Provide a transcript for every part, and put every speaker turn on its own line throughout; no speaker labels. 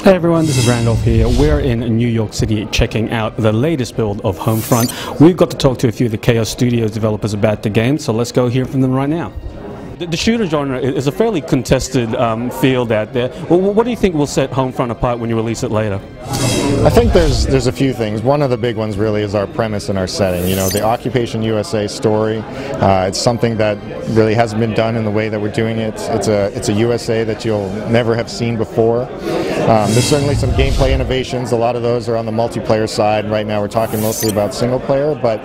Hey everyone, this is Randolph here. We're in New York City checking out the latest build of Homefront. We've got to talk to a few of the Kaos Studios developers about the game, so let's go hear from them right now. The shooter genre is a fairly contested field out there. What do you think will set Homefront apart when you release it later?
I think there's a few things. One of the big ones really is our premise and our setting. You know, the Occupation USA story. It's something that really hasn't been done in the way that we're doing it. It's a USA that you'll never have seen before. There's certainly some gameplay innovations. A lot of those are on the multiplayer side. Right now we're talking mostly about single player, but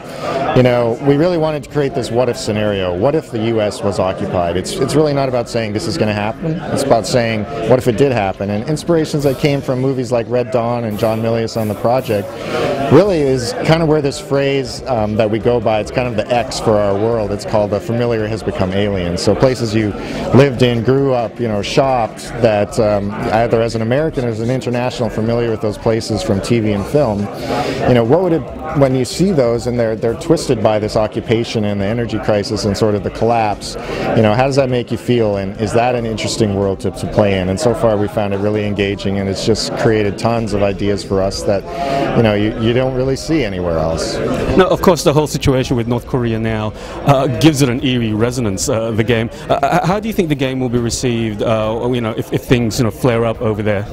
you know, we really wanted to create this what if scenario. What if the US was occupied? It's really not about saying this is going to happen. It's about saying what if it did happen. And inspirations that came from movies like Red Dawn and John Milius on the project really is kind of where this phrase that we go by, it's kind of the X for our world. It's called the familiar has become alien. So places you lived in, grew up, you know, shopped, that either as an American or as an international familiar with those places from TV and film. You know, what would it, when you see those and they're twisted by this occupation and the energy crisis and sort of the collapse, you know, how does that make you feel, and is that an interesting world to play in? And so far we found it really engaging, and it's just created tons of ideas for us that, you know, you don't really see anywhere else.
Now, of course, the whole situation with North Korea now gives it an eerie resonance, the game. How do you think the game will be received, you know, if things, you know, flare up over there?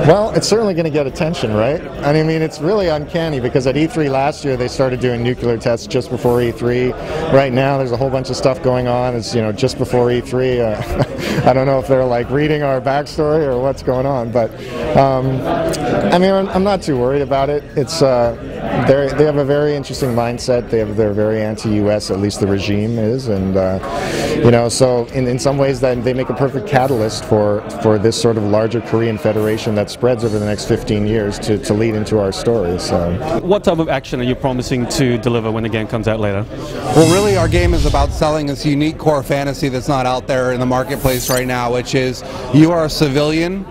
Well, it's certainly going to get attention, right? I mean, it's really uncanny because at E3 last year they started doing nuclear tests just before E3. Right now there's a whole bunch of stuff going on. It's, you know, just before E3. I don't know if they're like reading our backstory or what's going on, but I mean, I'm not too worried about it. It's they have a very interesting mindset. They're very anti-US, at least the regime is, and you know, so in some ways that they make a perfect catalyst for this sort of larger Korean Federation that spreads over the next 15 years to lead into our story. So,
what type of action are you promising to deliver when the game comes out later?
Well, really, our game is about selling this unique core fantasy that's not out there in the marketplace right now, which is you are a civilian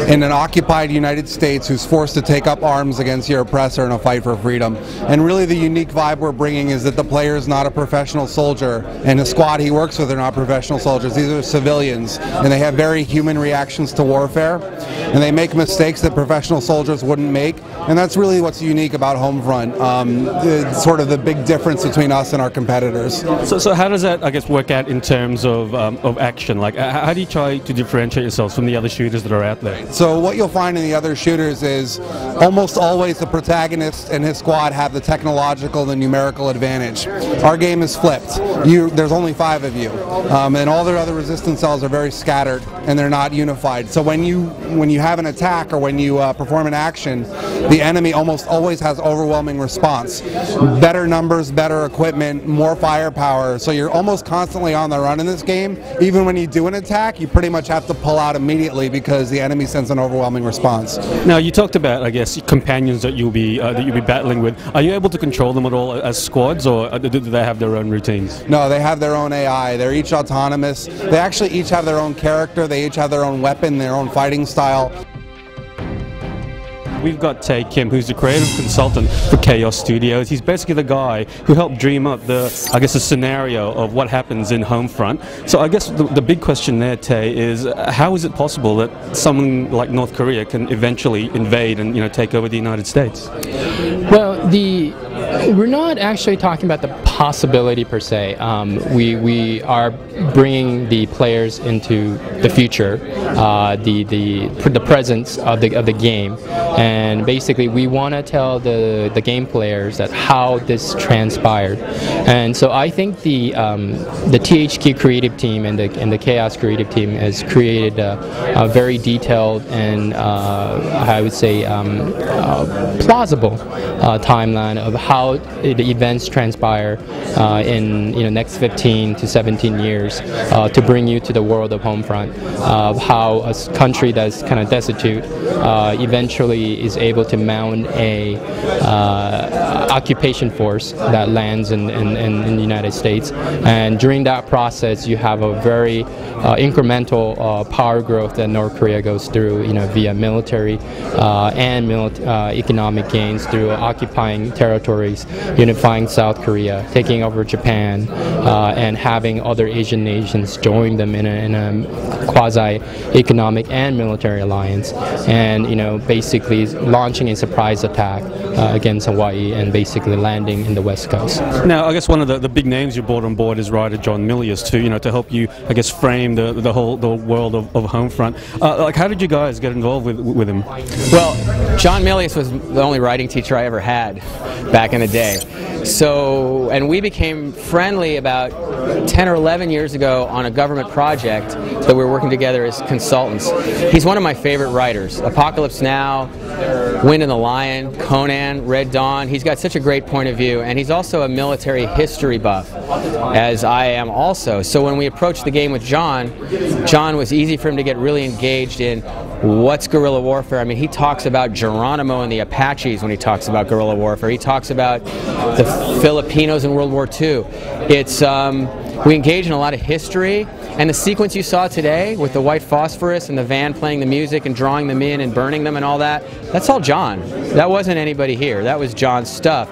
in an occupied United States who's forced to take up arms against your oppressor in a fight for freedom. And really the unique vibe we're bringing is that the player is not a professional soldier, and the squad he works with are not professional soldiers. These are civilians, and they have very human reactions to warfare, and they make mistakes that professional soldiers wouldn't make, and that's really what's unique about Homefront, sort of the big difference between us and our competitors.
So how does that, I guess, work out in terms of action? Like, how do you try to differentiate yourselves from the other shooters that are out there?
So what you'll find in the other shooters is almost always the protagonist and his squad have the technological and the numerical advantage. Our game is flipped. There's only 5 of you, and all their other resistance cells are very scattered and they're not unified. So when you have an attack or when you perform an action, the enemy almost always has overwhelming response. Better numbers, better equipment, more firepower. So you're almost constantly on the run in this game. Even when you do an attack, you pretty much have to pull out immediately because the enemy sends an overwhelming response.
Now, you talked about, I guess, companions that you'll be battling with. Are you able to control them at all as squads, or do they have their own routines?
No, they have their own AI. They're each autonomous. They actually each have their own character. They each have their own weapon, their own fighting style.
We've got Tae Kim, who's the creative consultant for Kaos Studios. He's basically the guy who helped dream up the scenario of what happens in Homefront. So I guess the big question there, Tae, is how is it possible that someone like North Korea can eventually invade and, you know, take over the United States?
Well, we're not actually talking about the possibility per se. We are bringing the players into the future, the presence of the game, and basically we want to tell the game players that how this transpired. And so I think the THQ creative team and the Kaos creative team has created a very detailed and I would say plausible timeline of how the events transpire in next 15 to 17 years to bring you to the world of Homefront, of how a country that's kind of destitute eventually is able to mount a occupation force that lands in the United States, and during that process you have a very incremental power growth that North Korea goes through, via military and economic gains through occupying territory territories, unifying South Korea, taking over Japan, and having other Asian nations join them in a quasi-economic and military alliance, and basically launching a surprise attack against Hawaii and basically landing in the West Coast.
Now, I guess one of the big names you brought on board is writer John Milius too, to help you, I guess, frame the world of Homefront. Like, how did you guys get involved with him?
Well, John Milius was the only writing teacher I ever had back in the day. So, and we became friendly about 10 or 11 years ago on a government project that we were working together as consultants. He's one of my favorite writers. Apocalypse Now, Wind and the Lion, Conan, Red Dawn. He's got such a great point of view, and he's also a military history buff, as I am also. So when we approached the game with John was easy for him to get really engaged in what's guerrilla warfare. I mean, he talks about Geronimo and the Apaches when he talks about guerrilla warfare. He talks about the Filipinos in World War II. We engage in a lot of history, and the sequence you saw today with the white phosphorus and the van playing the music and drawing them in and burning them and all that, that's all John. That wasn't anybody here. That was John's stuff.